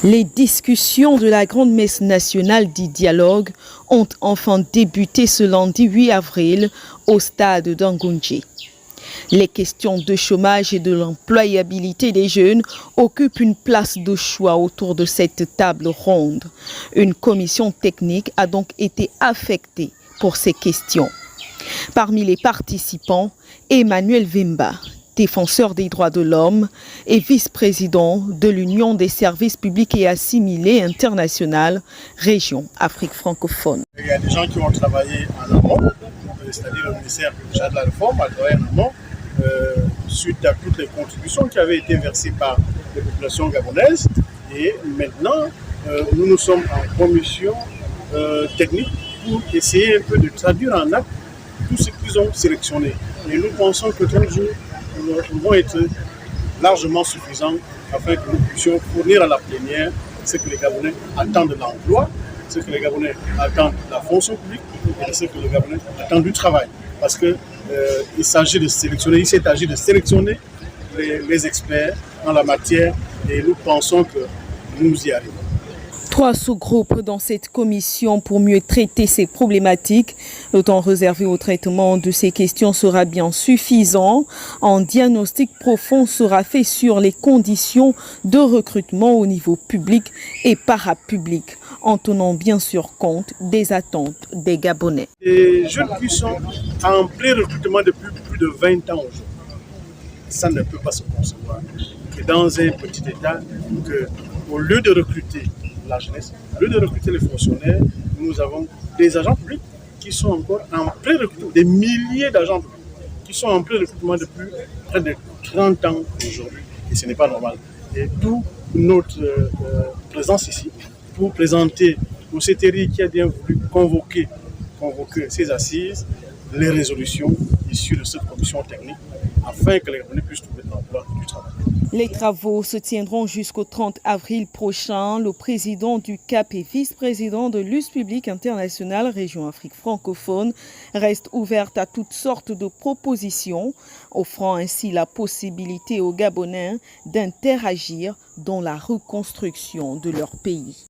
Les discussions de la grande messe nationale du dialogue ont enfin débuté ce lundi 8 avril au stade d'Angoundji. Les questions de chômage et de l'employabilité des jeunes occupent une place de choix autour de cette table ronde. Une commission technique a donc été affectée pour ces questions. Parmi les participants, Emmanuel Vimba, défenseur des droits de l'homme et vice-président de l'Union des services publics et assimilés internationales, région Afrique francophone. Il y a des gens qui ont travaillé en amont, c'est-à-dire le ministère de la Réforme a travaillé en amont, suite à toutes les contributions qui avaient été versées par les populations gabonaises. Et maintenant, nous sommes en commission technique pour essayer un peu de traduire en acte tout ce qu'ils ont sélectionné. Et nous pensons que 30 jours vont être largement suffisants afin que nous puissions fournir à la plénière ce que les Gabonais attendent de l'emploi, ce que les Gabonais attendent de la fonction publique et ce que les Gabonais attendent du travail. Parce qu'il s'agit de sélectionner, il s'est agi de sélectionner les experts en la matière et nous pensons que nous y arrivons. 3 sous-groupes dans cette commission pour mieux traiter ces problématiques. Le temps réservé au traitement de ces questions sera bien suffisant. Un diagnostic profond sera fait sur les conditions de recrutement au niveau public et parapublic, en tenant bien sûr compte des attentes des Gabonais. Les jeunes qui sont en plein recrutement depuis plus de 20 ans aujourd'hui, ça ne peut pas se concevoir que dans un petit État, qu'au lieu de recruter la jeunesse, au lieu de recruter les fonctionnaires, nous avons des agents publics qui sont encore en plein recrutement, des milliers d'agents publics qui sont en plein recrutement depuis près de 30 ans aujourd'hui. Et ce n'est pas normal. Et d'où notre présence ici pour présenter au CTRI qui a bien voulu convoquer ces assises, les résolutions issues de cette commission technique afin que les Gabonais puissent trouver de l'emploi et du travail. Les travaux se tiendront jusqu'au 30 avril prochain. Le président du CAP et vice-président de l'US Public International, région Afrique francophone, reste ouverte à toutes sortes de propositions, offrant ainsi la possibilité aux Gabonais d'interagir dans la reconstruction de leur pays.